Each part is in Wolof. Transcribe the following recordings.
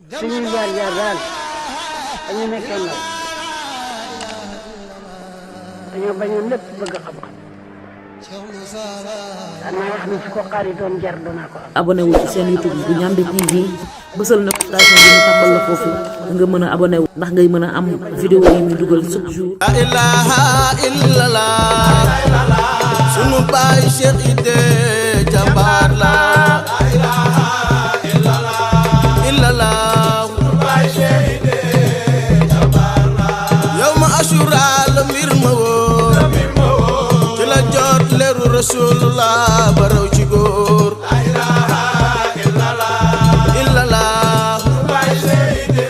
suñuy jaar-jaar daal dañu nekkee ndaw dañoo bañoon lépp bëgg xam-xam daan naa wax ni su ko xaari doon jar danaa ko am. abonné wu ci seen YouTube bu Ndiamé TV bësal notification bi ñu tàmbal la foofu nga mën a abonné wu ndax ngay mën a am vidéo yi ñu dugal chaque jour. la ilaha illallah sunu baay Cheikh Ide jàmbaar la Rasulullah baraw ci góor la ilaha illallah bay seydé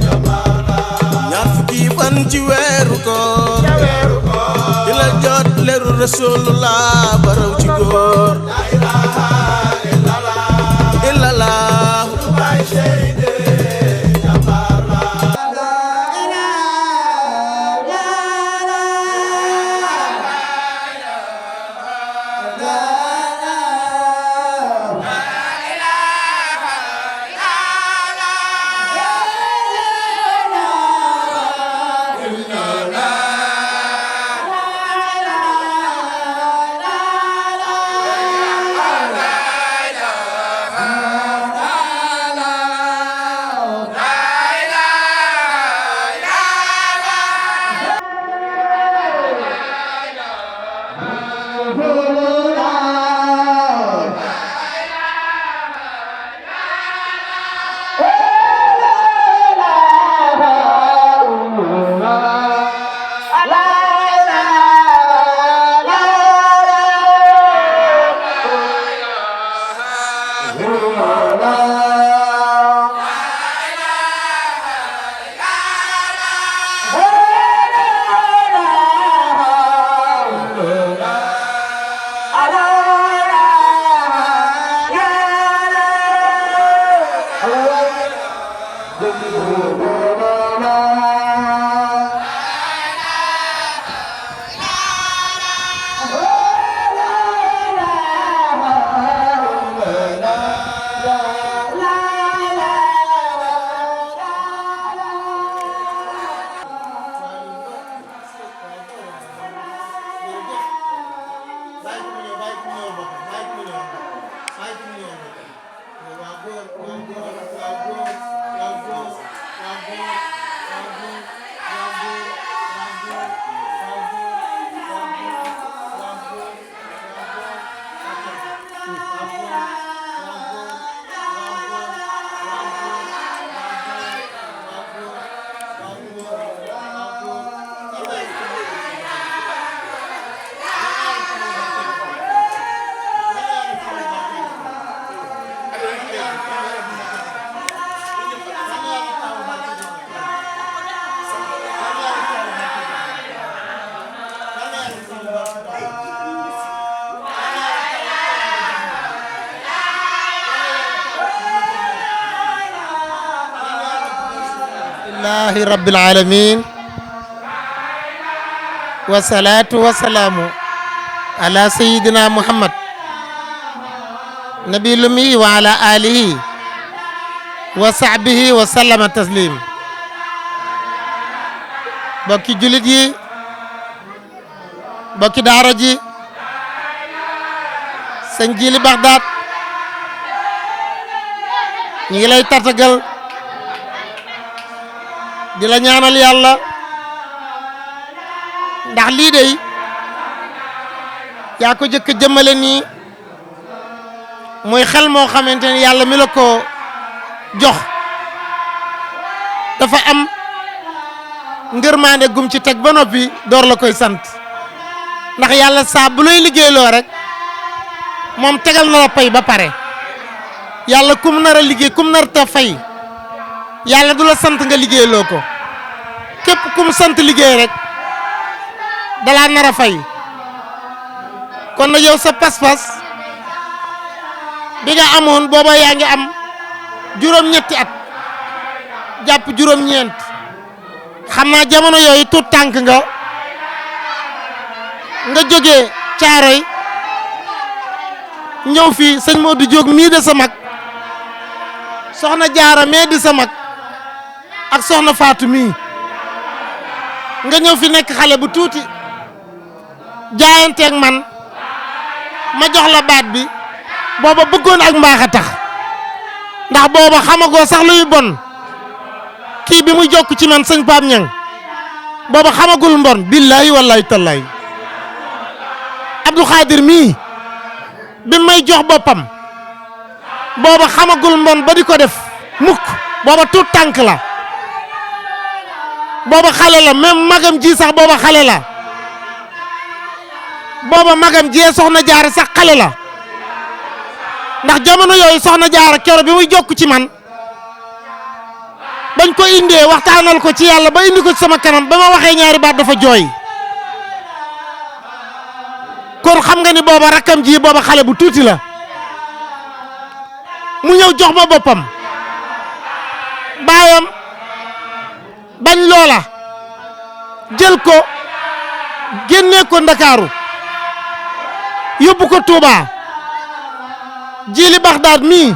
jabala ñaar fukki fan ci weeru koor di la jot leeru Rasulullah baraw ci góor la ilaha illallah bay seydé jabala alhamdulillahi rabbil alamin wassalatu wassalamu ala sayyidina muhammad nabil ummi wa ala alihi wa sahbihi wa sallama taslim bokki julit yi bokki daara ji sëñ Jili Bagdad ñi ngi lay tartagal di la ñaanal yàlla ndax lii dey yaa ko jëkk jëmmale nii muy xel moo xamante ni yàlla mi la ko jox dafa am ngërmaande gum ci teg ba noppi door la koy sant ndax yàlla saa bu lay liggéeyloo rek moom tegal na la pay ba pare yàlla kum nar a liggéey kum nar ta fay yàlla du la sant nga liggéeyloo ko képp kum sant liggéey rek dalaa nar a fay kon nag yow sa pas-pas bi nga amoon booba yaa ngi am juróom-ñetti at jàpp juróom-ñeent xam naa jamono yooyu tuut tànk nga jógee Caaroy ñëw fii sëñ Modou Diop mii de sa mag soxna jaara mee di sa mag ak soxna faatu mii nga ñëw fi nekk xale bu tuuti jaayanteeg man ma jox la baat bi booba bëggoon ak mbaax a tax ndax booba xamagoo sax luy bon kii bi muy jokk ci man sëñ Pape Niang booba xamagul mbon billahi wallahi tallahi Abdou Khadir mii bi may jox boppam booba xamagul mbon ba di ko def mukk booba tuut tànk la booba xale la même magam ji sax booba xale la booba magam jee soxna jaara sax xale la ndax jamono yooyu soxna jaara kero bi muy jokk ci man bañ ko indee waxtaanal ko ci yàlla ba indi ko ci sama kanam ba ma waxee ñaari baat dafa jooy kon xam nga ni booba rakkam ji booba xale bu tuuti la mu ñëw jox ma boppam baayam bañ loola jël ko génnee ko Ndakaaru yóbbu ko Touba Jili Baxdaad mii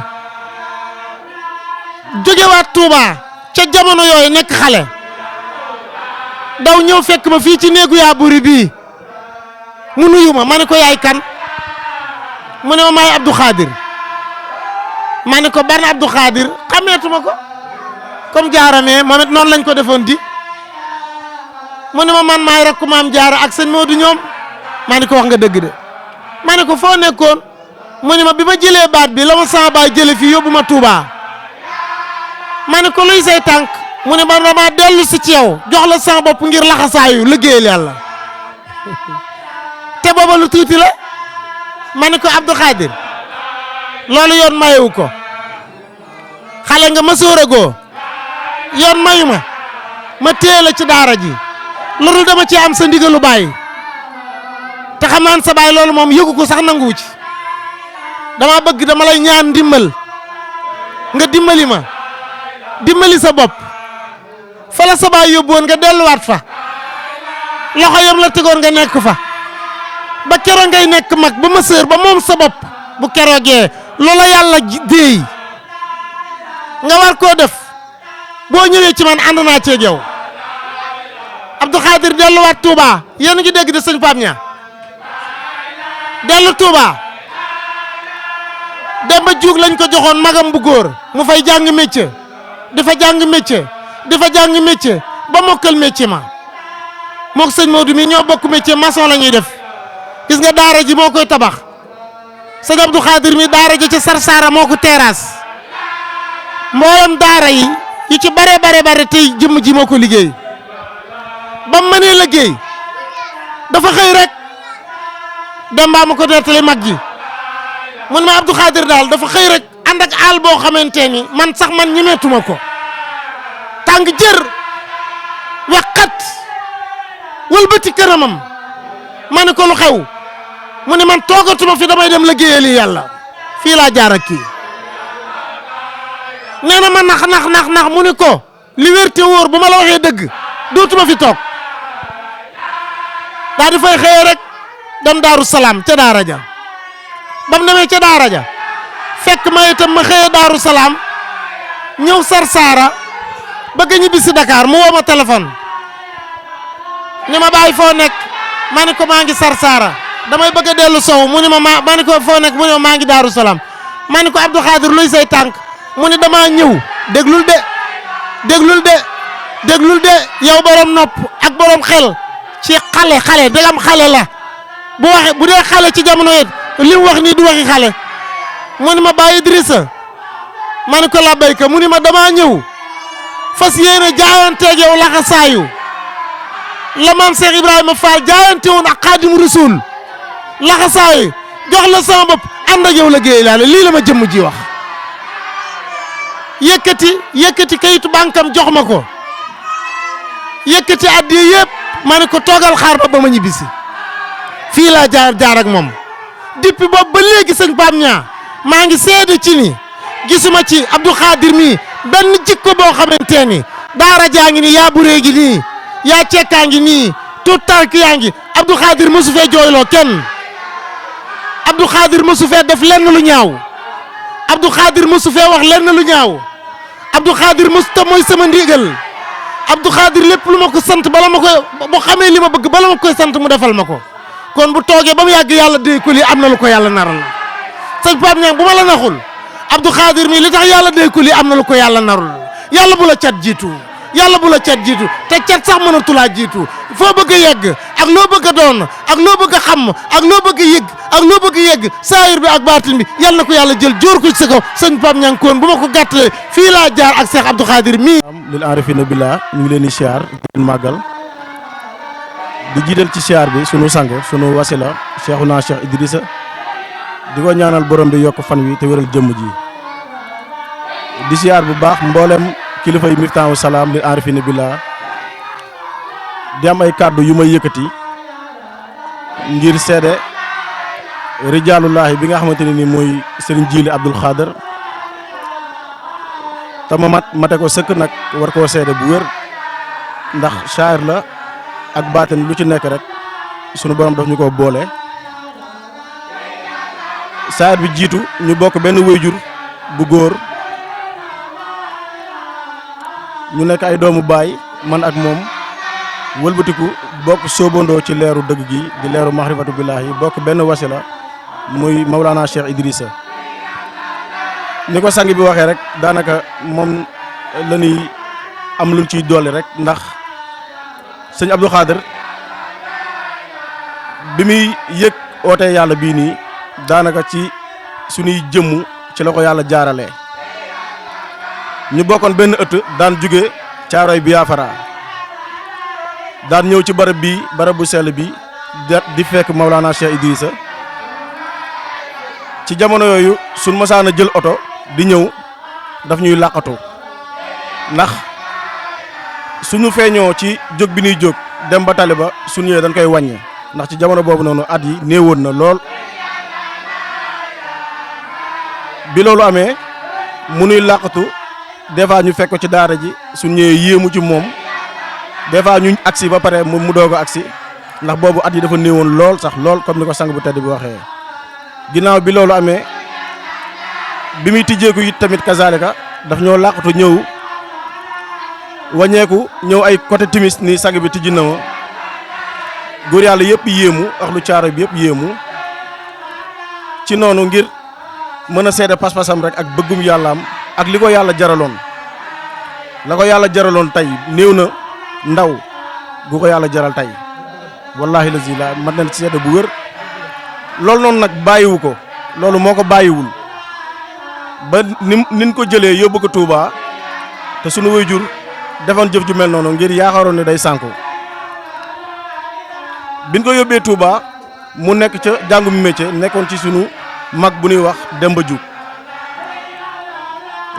jógewaat Touba ca jamono yooyu nekk xale daw ñëw fekk ma fii ci néegu yaa buri bii mu nuyu ma ne ko yaay kan mu ne ma maay Abdou Khadir ma ne ko ban Abdou Khadir xameetuma ko comme jaaramee moom it noonu lañ ko defoon di mu ne ma man maay rakku maam jaara ak sëñ Modou ñoom ma ne ko wax nga dëgg de ma ne ko foo nekkoon mu ne ma bi ma jëlee baat bi la ma sama baay jële fii yóbbu ma Touba ma ne ko luy say tànk mu ne ma dama dellu si ci yow jox la sama bopp ngir laxasaayu liggéeyal yàlla te booba lu tuuti la ma ne ko Abdou Khadir loolu yoon mayewu ko xale nga ma sóoragoo yoon mayu ma téye la ci daara ji loolu dama ci am sa ndigalu baay te xam naan sa baay loolu moom yëgu ko sax nanguwu ci dama bëgg dama lay ñaan ndimbal nga dimbali ma dimbali sa bopp fa la sa baay yóbbu woon nga delluwaat fa loxo yam la tegoon nga nekk fa ba keroog ngay nekk mag ba ma sër ba moom sa bopp bu keroogee loola yàlla déey nga war koo def boo ñëwee ci man ànd naa ceeg yow Abdou Khadir delluwaat Touba yéen a ngi dégg de sëñ Pape Niang dellu Touba Demba Diouf lañ ko joxoon magam bu góor mu fay jàng métier dafa jàng métier ba mokkal métier ma mook sëñ Modou mi ñoo bokk métier maçon la ñuy def gis nga daara ji moo koy tabax sëñ Abdou Khadir mi daara ji ca Sarsara moo ko terrasse mboolem daara yi yu ci bare tey jëmm ji moo ko liggéey ba mu mënee liggéey dafa xëy rek Demba ma ko nettali mag ji mun ma Abdou Khadir daal dafa xëy rek ànd ak àll boo xamante ni man sax man ñemeetuma ko tàng jër waqat wëlbati këramam ma ne ko lu xew mu ne man toogatuma fi damay dem liggéeyali yàlla fii laa jaar ak kii nee na ma nax mu ne ko li wér te wóor bu ma la waxee dëgg dootuma fi toog daa di fay xëyee rek dem Daaru Salaam ca daara ja bam demee ca daara ja fekk ma itam ma xëyee Daaru Salaam ñëw Sarsara bëgg a ñibbi si Dakar mu woo ma téléphone ni ma bàyyi foo nekk ma ne ko maa ngi Sarsara damay bëgg a dellu sow mu ne ma ne ko foo nekk mu ne ma maa ngi Daaru Salaam ma ne ko Abdou Khadir luy say tànk mu ne damaa ñëw déglul de yow borom nopp ak borom xel ci xale dagam xale la bu dee xale ci jamono yit li mu wax nii du waxi xale mu ne ma bàyyi Idrissa ma ne ko labbayka mu ne ma damaa ñëw fas yéene jaayanteeg yow laxa saayu la maam Cheikh Ibrahima Fall jaayante woon ak Xaadimu Rasuul laxa saayu jox la sama bopp ànd ak yow la géey laale lii la ma jëmm ji wax yëkkati kayitu bànkam jox ma ko yëkkati addiya yëpp ma ne ko toogal xaar ba ma ñibbisi fii laa jaar ak moom depuis boobu ba léegi sëñ Pape Niang maa ngi seede ci ni gisuma ci Abdou Khadir mi benn jikko boo xamante ni daara jaa ngi nii yaa buree gi nii yaa cekkaa ngi nii tout tànk yaa ngi Abdou Khadir mosu fee jooyloo kenn Abdou Khadir mosu fee def lenn lu ñaaw Abdou Khadir mosu fee wax lenn lu ñaaw Abdou Khadir Musta mooy sama ndigal Abdou Khadir lépp lu ma ko sant bala ma koy bu xamee li ma bëgg bala ma koy sant mu defal ma ko kon bu toogee ba mu yàgg yàlla déy ko lii am na lu ko yàlla naral sëñ Pape Niang bu ma la naxul Abdou Khadir mi li tax yàlla déy ko lii am na lu ko yàlla narul yàlla bu la cat jiitu yàlla bu la cat jiitu te cat sax mënatulaa jiitu foo bëgg a yegg ak loo bëgg a doon ak loo bëgg a xam ak loo bëgg a yëg ak loo bëgg a yegg saayir bi ak baatin bi yàlla na ko yàlla jël jóor ko ci sa kaw sëñ Pape Niang koon bu ma ko gàttalee fii laa jaar ak Cheikh Abdou Khadir mii. lil arifina billah ñu ngi leen di siyaar di leen màggal di jiital ci siyaar bi sunu sang sunu wasila Cheikhuna Cheikh Idrissa di ko ñaanal borom bi yokk fan wi te wéral jëmm ji di siyaar bu baax mboolem kilifa yi Miftahou Salam lil arifina billah di am ay kàddu yu may yëkkati ngir seede rijaalullahi bi nga xamante ne ni mooy Serigne Djily Abdoul Khader te ma mate ko sëkk nag war koo seede bu wér ndax shaayir la ak baatin lu ci nekk rek sunu borom daf ñu ko boole shaayir bi jiitu ñu bokk benn wéyjur bu góor ñu nekk ay doomu baay man ak moom wëlbatiku bokk soobandoo ci leeru dëgg gi di leeru mahrifatu billahi bokk benn wasila muy Maulana Cheikh Idrissa ni ko sang bi waxee rek daanaka moom la ñuy am luñ ciy dolli rek ndax sëñ Abdou Khader bi muy yëg oote yàlla bii nii daanaka ci suñuy jëmm ci la ko yàlla jaaralee ñu bokkoon benn ëtt daan jóge Caaroy Biafra daan ñëw ci barab bii barab bu sell bi di fekk Maulana Cheikh Idrissa ci jamono yooyu suñ masaan a jël oto di ñëw daf ñuy làqatu ndax suñu feeñoo ci jóg bi ñuy jóg dem ba tali ba suñu ñëwee dañ koy wàññi ndax ci jamono boobu noonu at yi néewoon na lool bi loolu amee mu nuy làqatu des fois ñu fekk ko ci daara ji suñu ñëwee yéemu ci moom des fois ñu agsi ba pare mu doog a agsi ndax boobu at yi dafa néewoon lool sax lool comme ni ko sang bu tedd bi waxee ginnaaw bi loolu amee bi muy tijjeeku it tamit kazalika daf ñoo làqatu ñëw wàññeeku ñëw ay côté timis ni sang bi tijji na ma góor yàlla yëpp yéemu ak lu caaro bi yëpp yéemu ci noonu ngir mën a seede pas-pasam rek ak bëggum yàllaam ak li ko yàlla jaraloon la ko yàlla jaraloon tey néew na ndaw gu ko yàlla jaral tey wallahi lazi la mat nañ seede bu wér loolu noonu nag bàyyiwu ko loolu moo ko bàyyiwul ba nin ko jëlee yóbbu ko Touba te sunu waajur defoon jëf ju mel noonu ngir yaakaaroon ne day sànku biñ ko yóbbee Touba mu nekk ca jàngum métier nekkoon ci sunu mag bu ñuy wax Demba Diouf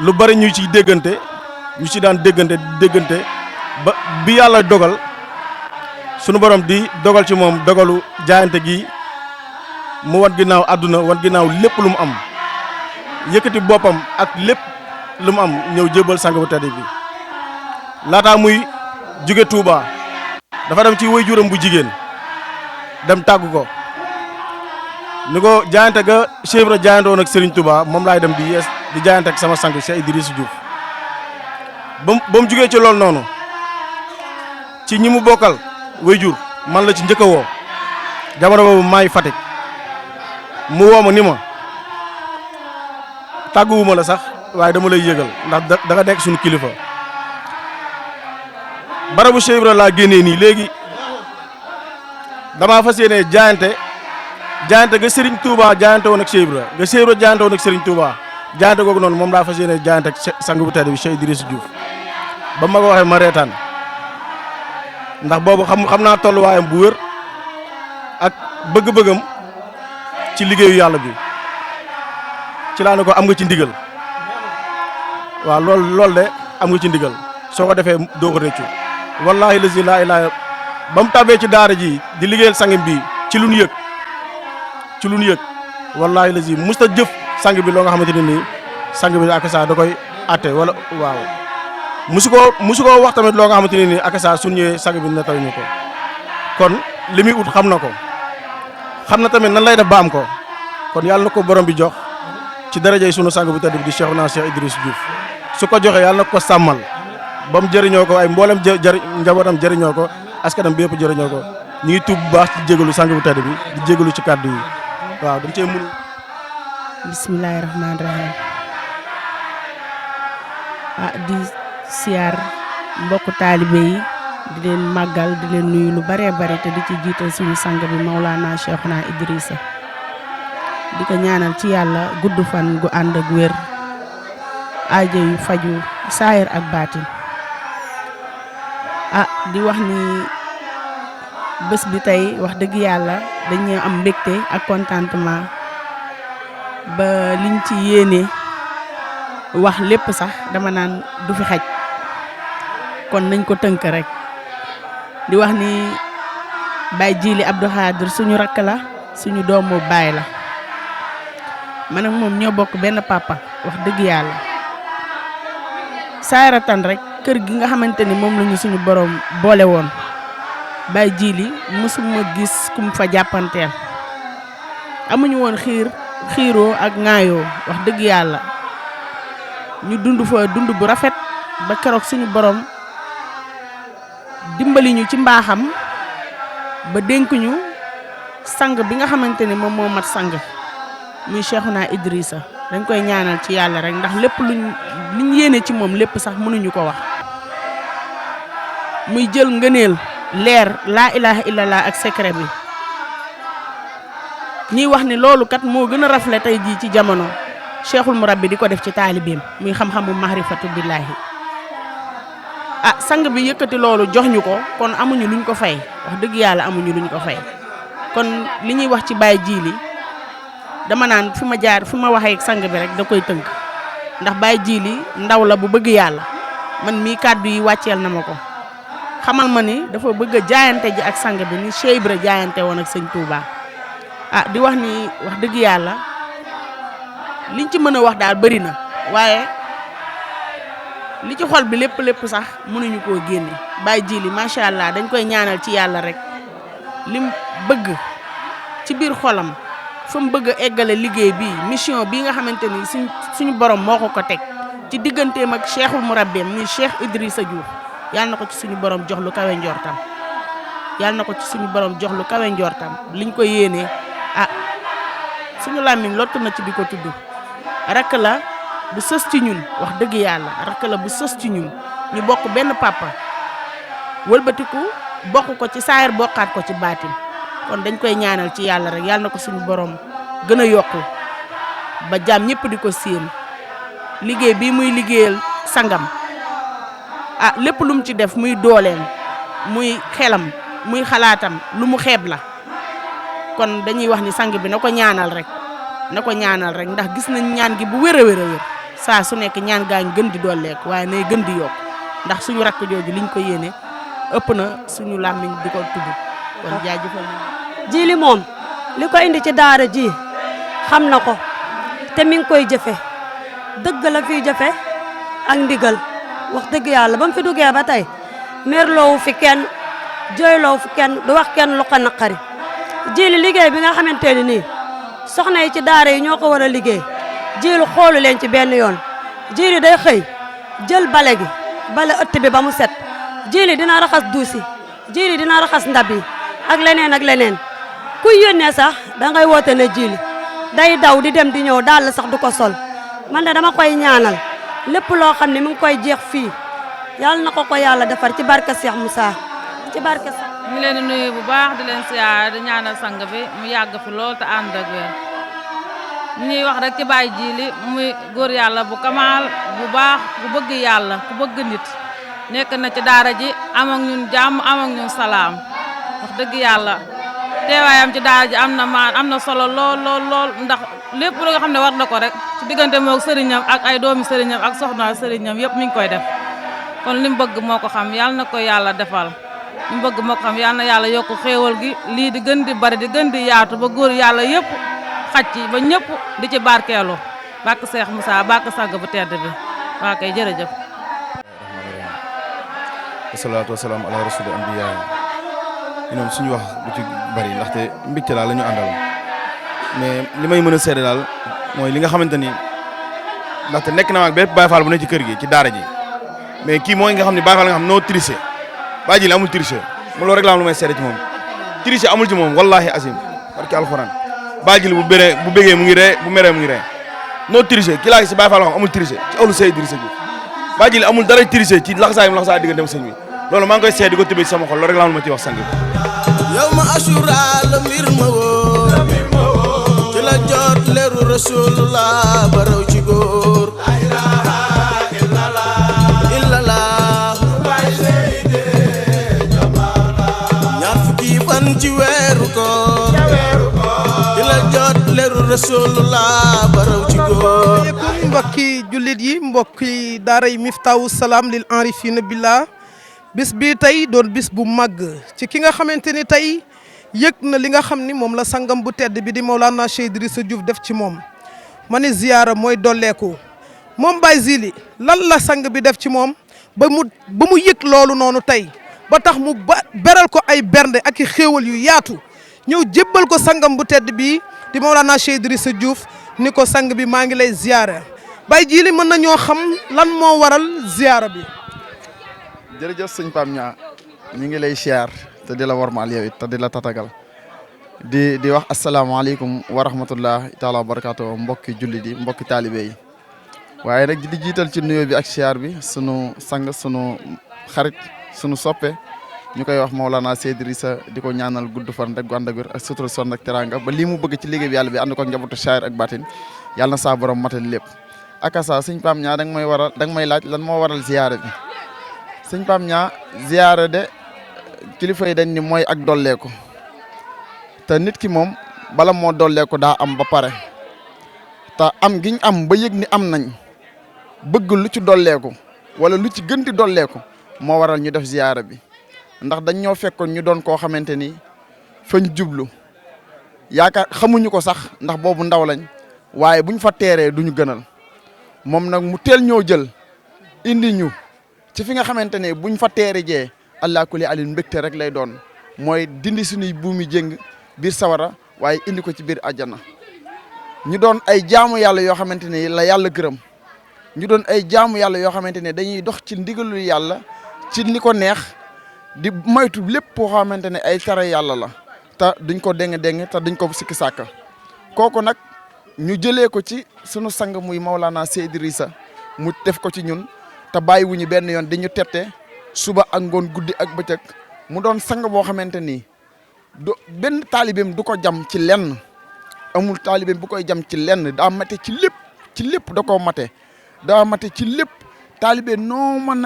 lu bari ñu ci déggante ñu ci daan déggante ba bi yàlla dogal sunu borom di dogal ci moom dogalu jaayante gi mu wan ginnaaw àdduna wan ginnaaw lépp lu mu am yëkkati boppam ak lépp lu mu am ñëw jébal sang bu tedd bi laataa muy jóge Touba dafa dem ci waajuram bu jigéen dem tàggu ko ni ko jaayante ga Cheikh Ibra jaayante woon ak Serigne Touba moom laay dem di jaayante ak sama sang Cheikh Idrissa Diouf ba mu jógee ci loolu noonu ci ñi mu bokkal waajur man la ci njëkk a woo jamono boobu maay Fatick mu woo ma ni ma tàgguwuma la sax waaye dama lay yëgal ndax da nga nekk suñu kilifa barabu Cheikh Ibra laa génnee nii léegi damaa fas yéene jaayante ga Serigne Touba jaayante woon ak Cheikh Ibra ga Cheikh Ibra jaayante woon ak Serigne Touba jaayante googu noonu moom laa fas yéene jaayante ak sang bu tedd bi Cheikh Idrissa Diouf ba ma ko waxee ma reetaan ndax boobu xam naa tolluwaayam bu wér ak bëgg-bëggam ci liggéeyu yàlla bi ci laa ne ko am nga ci ndigal waaw loolu de am nga ci ndigal soo ko defee doo ko réccu wallahi lazi laa ilaaha ba mu tàbbee ci daara ji di liggéeyal sangam bi ci lu ñu yëg wallahi lazi musta jëf sang bi loo nga xamante ne nii sang bi ak saa da koy atte wala waaw musu koo wax tamit loo nga xamante ne nii ak saa suñu ñëwee sang bi nettali ñu ko kon li muy ut xam na ko xam na tamit nan lay def ba am ko kon yàlla na ko borom bi jox ci darajay sunu sang bu tedd bi di Cheikhuna Cheikh Idrissa Diouf su ko joxee yàlla na ko sàmmal ba mu jëriñoo ko ay mboolem njabootam jëriñoo ko askanam bi yëpp jëriñoo ko ñu ngi tuub bu baax ci jégalu sang bu tedd bi di jégalu ci kàddu yi waaw dañ cee mun. bismillahi rahmaani rahim di siyaar mbokku taalibe yi di leen màggal di leen nuyu lu baree bari te di ci jiital suñu sang bi Maulana Cheikhna Idrissa di ko ñaanal ci yàlla gudd fan gu ànd ak wér aajo yu faju saayir ak baatin di wax ni bés bi tey wax dëgg yàlla dañu am mbégte ak contentement ba liñ ci yéene wax lépp sax dama naan du fi xaj kon nañ ko tënk rek di wax ni Baye Djily Abdou Khadir suñu rakk la suñu doomu baay la man ak moom ñoo bokk benn papa wax dëgg yàlla saaratan rek kër gi nga xamante ni moom lañu suñu borom boole woon Baye Djily mësuma gis kum fa jàppanteel amuñu woon xiiroo ak ŋaayoo wax dëgg yàlla ñu dund fa dund bu rafet ba keroog suñu borom dimbali ñu ci mbaaxam ba dénk ñu sang bi nga xamante ni moom moo mat sang muy Cheikhna Idrissa dañ koy ñaanal ci yàlla rek ndax lépp liñ yéene ci moom lépp sax mënuñu ko wax muy jël ngëneel leer laa ilaha illallah ak secret bi ñiy wax ni loolu kat moo gën a rafle tey jii ci jamono cheikhul murabbi di ko def ci taalibeem muy xam-xamu mahrifatu billaahi sang bi yëkkati loolu jox ñu ko kon amuñu luñ ko fay wax dëgg yàlla amuñu luñ ko fay kon li ñuy wax ci Baye Djily dama naan fi ma jaar fi ma waxee ak sang bi rek da koy tënk ndax Baye Djily ndaw la bu bëgg yàlla man mii kàddu yi wàcceel na ma ko xamal ma ni dafa bëgg a jaayante ji ak sang bi ni Cheikh Ibra jaayante woon ak sëñ Touba di wax ni wax dëgg yàlla liñ ci mën a wax daal bëri na waaye li ci xol bi lépp sax mënuñu koo génne Baye Djily macha allah dañ koy ñaanal ci yàlla rek lim bëgg ci biir xolam fa mu bëgg a eggale liggéey bi mission bi nga xamante ni suñu borom moo ko teg ci digganteem ak cheikhul murabbi muy Cheikh Idrissa Diouf yàlla na ko ci suñu borom jox lu kawe njortam yàlla na ko ci suñu borom jox lu kawe njortam liñ ko yéenee suñu làmmiñ lott na ci di ko tudd rakk la bu sës ci ñun wax dëgg yàlla rakk la bu sës ci ñun ñu bokk benn papa wëlbatiku bokk ko ci saayir bokkaat ko ci baatin kon dañ koy ñaanal ci yàlla rek yàlla na ko suñu borom gën a yokku ba jaam ñëpp di ko séen liggéey bi muy liggéeyal sangam lépp lu mu ci def muy dooleem muy xelam muy xalaatam lu mu xeeb la kon dañuy wax ni sang bi na ko ñaanal rek ndax gis nañ ñaan gi bu wér a wér saa su nekk ñaan gaa ngi gën di dooleeku waaye nay gën di yokk ndax suñu rakk jooju liñ ko yéene ëpp na suñu làmmiñ di ko tudd kon jaajëfal na Djily moom li ko indi ci daara ji xam na ko te mi ngi koy jëfe dëgg la fiy jëfe ak ndigal wax dëgg yàlla ba mu fi duggee ba tey merloowu fi kenn jooyloowu fi kenn du wax kenn lu ko naqari Djily liggéey bi nga xamante ni nii soxna yi ci daara yi ñoo ko war a liggéey Djily xoolu leen ci benn yoon Djily day xëy jël bale ëtt bi ba mu set Djily dina raxas duusi Djily dina raxas ndab yi ak leneen kuy yónnee sax dangay woote ne Djily day daw di dem di ñëw daal sax du ko sol man de dama koy ñaanal lépp loo xam ne mi ngi koy jeex fii yàlla na ko yàlla defar ci barke Cheikh Moussa ci barke sax ñu ngi leen di nuyu bu baax di leen siyaar di ñaanal sang bi mu yàgg fi lool te ànd ak wér ñuy wax rek ci Baye Djily muy góor yàlla bu kamaal bu baax bu bëgg yàlla ku bëgg nit nekk na ci daara ji am ak ñun jàmm am ak ñun salaam wax dëgg yàlla teewaayam ci daara ji am na solo lool ndax lépp lu nga xam ne war na ko rek ci diggante moog sëriñam ak ay doomi sëriñam ak soxna sëriñam yëpp mi ngi koy def kon li mu bëgg moo ko xam yàlla na ko yàlla defal li mu bëgg moo ko xam yàlla na yàlla yokk xéewal gi lii di gën di bari di gën di yaatu ba góor yàlla yëpp xaj ci ba ñëpp di ci barkeelu bàkk Cheikh Moussa bàkk sang bu tedd bi waa kay jërëjëf wasalaatu wasalaam ala rasuli anbiya ñoom suñu wax lu ci bari ndaxte mbégte daal la ñu àndal mais li may mën a seede daal mooy li nga xamante ni ndaxte nekk na maag bépp Baye Fall bu ne ci kër gi ci daara ji mais kii mooy nga xam ne Baye Fall nga xam noo triché Baye Djily amul triché mu loolu rek la am lu may seede ci moom triché amul ci moom wallahi azim barki alxuraan Baye Djily bu bégee mu ngi ree bu meree mu ngi ree noo triché ki laa gis si Baye Fall nga xam amul triché ci awlu Sey Idrissa Diouf Baye Djily amul dara triché ci laxasaay mu laxasaay diggante sëñ bi loolu maa ngi koy seede di ko tëbee ci sama xol loolu rek la am lu ma ci wax sang bi yow ma asura la mbir ma wóor ci la jot leeru rasulullah ba raw ci góor la ilaha illallah Baye Seydi Jamala ñaar fukki fan ci weeru koor ci la jot leeru rasulullah ba raw ci góor mbokki jullit yi mbokki daaray Miftahou Salam lil arifina billah bis bii tey doon bis bu màgg ci ki nga xamante ni tey yëg na li nga xam ni moom la sangam bu tedd bi di Mawlana Cheikh Idrissa Diouf def ci moom ma ni ziyaara mooy dolleeku moom Baye Djily lan la sang bi def ci moom ba mu yëg loolu noonu tey ba tax mu beral ko ay bernde ak i xéewal yu yaatu ñëw jébbal ko sangam bu tedd bi di Mawlana Cheikh Idrissa Diouf ni ko sang bi maa ngi lay ziyaara Baye Djily mën nañoo xam lan moo waral ziyaara bi. jërëjëf sëñ Pam Ñaa ñu ngi lay siyaar te di la warmaal yow it te di la tatagal di wax asalaamaaleykum wa rahmatullah taala wa barakaatu mbokki jullit yi mbokki taalibe yi waaye nag di jiital ci nuyoo bi ak siyaar bi sunu sang sunu xarit sunu soppe ñu koy wax Mawlana Cheikh Idrissa di ko ñaanal gudd fan rek gu ànd ak wér ak sutura son ak teranga ba lii mu bëgg ci liggéey bi yàlla bi ànd ko ak njabootu saayir ak baatin yàlla na saa borom matal lépp akasa sëñ Pam Ñaa danga may laaj lan moo waral ziyaara bi sëñ Pam Ñaa ziyaara de kilifa yi dañ ni mooy ak dolleeku te nit ki moom bala moo dolleeku daa am ba pare te am giñ am ba yëg ni am nañ bëgg lu ci dolleeku wala lu ci gën di dolleeku moo waral ñu def ziyaara bi ndax dañ ñoo fekkoon ñu doon koo xamante ni fañ jublu yaakaar xamuñu ko sax ndax boobu ndaw lañ waaye buñ fa teeree duñu gënal moom nag mu teel ñoo jël indi ñu ci fi nga xamante ne buñ fa teere jee allah kulli alin mbégte rek lay doon mooy dindi suñuy buumi jéng biir sawara waaye indi ko ci biir àjjana ñu doon ay jaamu yàlla yoo xamante ne la yàlla gërëm ñu doon ay jaamu yàlla yoo xamante ne dañuy dox ci ndigalu yàlla ci li ko neex di moytu lépp boo xamante ne ay tere yàlla la te duñ ko déng te duñ ko sikki sàkka kooku nag ñu jëlee ko ci sunu sang muy Mawlana Cheikh Idrissa mu def ko ci ñun te bàyyiwuñu benn yoon di ñu tette suba ak ngoon guddi ak bëccëg mu doon sang boo xamante ni benn taalibeem du ko jam ci lenn amul taalibeem bu koy jam ci lenn daa mate ci lépp da koo mate daa mate ci lépp taalibe noo mën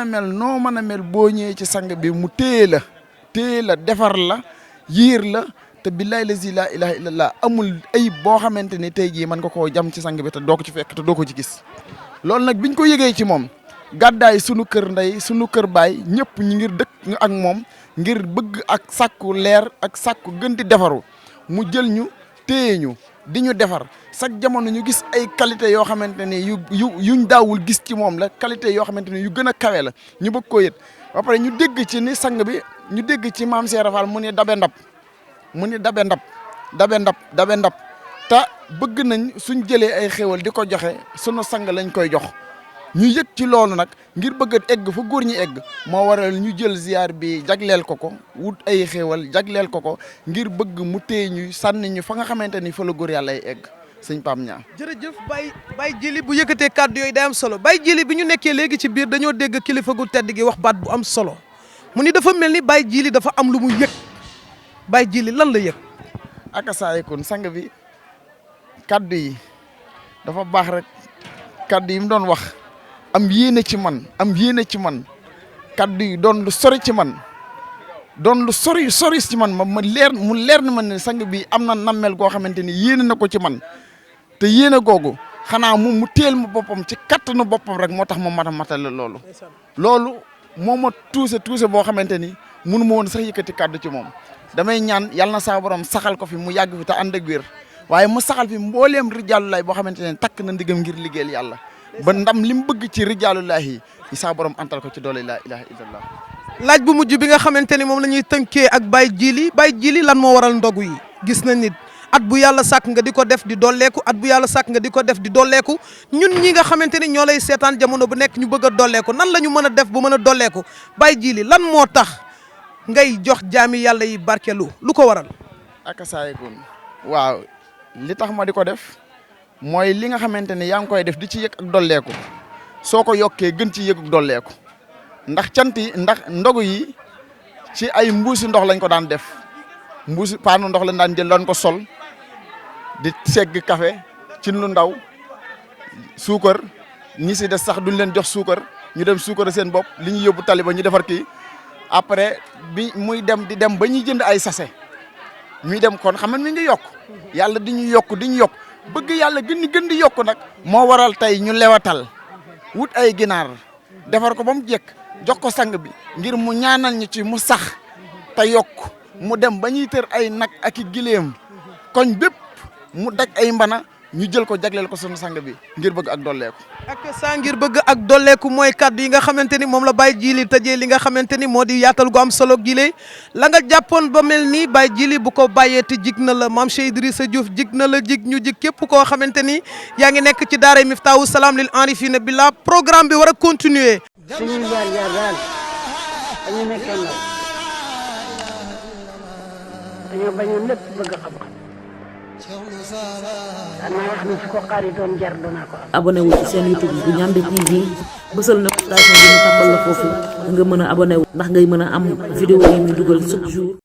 a mel boo ñëwee ci sang bi mu téye la defar la yiir la te billahi lazi la ilaha illallah amul ayib boo xamante ni tey jii mën nga koo jam ci sang bi te doo ko ci fekk te doo ko ci gis loolu nag biñ ko yëgee ci moom gàddaay sunu kër ndey sunu kër baay ñëpp ñi ngir dëkk ak moom ngir bëgg ak sàkku leer ak sàkku gën di defaru mu jël ñu téye ñu di ñu defar chaque jamono ñu gis ay qualité yoo xamante ne yuñ daawul gis ci moom la qualité yoo xamante ne yu gën a kawe la ñu bëgg koo yët ba pare ñu dégg ci ni sang bi ñu dégg ci maam Cheikh Rafal mu ni dabe ndab te bëgg nañ suñ jëlee ay xéwal di ko joxe sunu sang lañ koy jox ñu yëg ci loolu nag ngir bëgg a egg fa góor ñi egg moo waral ñu jël ziar bi jagleel ko wut ay xéewal jagleel ko ngir bëgg mu téye ñu sànni ñu fa nga xamante ni fa la góor yàlla ay egg sëñ Pam Ñaa jërëjëf Baye Djily bu yëkkatee kàddu yooyu day am solo Baye Djily bi ñu nekkee léegi ci biir dañoo dégg kilifa gu tedd gi wax baat bu am solo mu ni dafa mel ni Baye Djily dafa am lu mu yëg Baye Djily lan la yëg akasaayikun sang bi kàddu yi dafa baax rek kàddu yi mu doon wax am yéene ci man kaddu yi doon lu sori ci man doon lu sori ci man mu leer na man ne sang bi am na nammel goo xamante ni yéene na ko ci man te yéene googu xanaa mu teel ma boppam ci kattanu boppam rek moo tax ma matale loolu moo ma tuuse boo xamante ni mënu ma woon sax yëkkati kaddu ci moom damay ñaan yàlla na saa borom saxal ko fi mu yàgg fi te ànd ak wér waaye mu saxal fi mbooleem rijaalu lay boo xamante ne takk na ndigam ngir liggéeyal yàlla ba ndam li mu bëgg ci rijaalullahi yi saa borom antal ko ci doole laa ilaha illallah. laaj bu mujj bi nga xamante ni moom la ñuy tënkee ak Baye Djily lan moo waral ndogu yi gis nañ nit at bu yàlla sàkk nga di ko def di dolleeku at bu yàlla sàkk nga di ko def di dolleeku ñun ñi nga xamante ni ñoo lay seetaan jamono bu nekk ñu bëgg a dolleeku nan la ñu mën a def bu mën a dolleeku Baye Djily lan moo tax ngay jox jaami yàlla yi barkelu lu ko waral. ak saayikun waaw li tax ma di ko def mooy li nga xamante ni yaa ngi koy def di ci yëg ak dolleeku soo ko yokkee gën ci yëg ak dolleeku ndax cant yi ndax ndogu yi ci ay mbuusi ndox lañ ko daan def mbuusi paanu ndox lañ daan jël doon ko sol di segg café ci lu ndaw suukar ñi si des sax duñ leen jox suukar ñu dem suukar seen bopp li ñu yóbbu tali ba ñu defar kii après bi muy dem di dem ba ñuy jënd ay sachet muy dem kon xam nga mi ngi yokk yàlla di ñu yokk bëgg yàlla gën di yokk nag moo waral tey ñu lewatal wut ay ginaar defar ko ba mu jekk jox ko sang bi ngir mu ñaanal ñu ci mu sax te yokk mu dem ba ñuy tër ay nag ak i gileem koñ bépp mu daj ay mbana ñu jël ko jagleel ko sunu sang bi ngir bëgg ak dolleeku. ak saa ngir bëgg ak dolleeku mooy kàddu yi nga xamante ni moom la Baye Djily tëjee li nga xamante ni moo di yaatal gu am solo gile la nga jàppoon ba mel nii Baye Djily bu ko bàyyee te jig na la maam Cheikh Idrissa Diouf jig na la jig ñu jig képp koo xamante ni yaa ngi nekk ci daara Miftahou Salam lil arifina billah programme bi war a continuer. suñuy jaar jaar daal dañu nekkoon nag dañoo bañoon lépp bëgg xam-xam danaa wax ni su ko xaaritoon jar danaa ko am. abonné wu ci seen YouTube bu Ndiamé TV bësal notification bi ñu tàmbal la foofu nga mën a abonné wu ndax ngay mën a am vidéo yi ñu dugal chaque jour.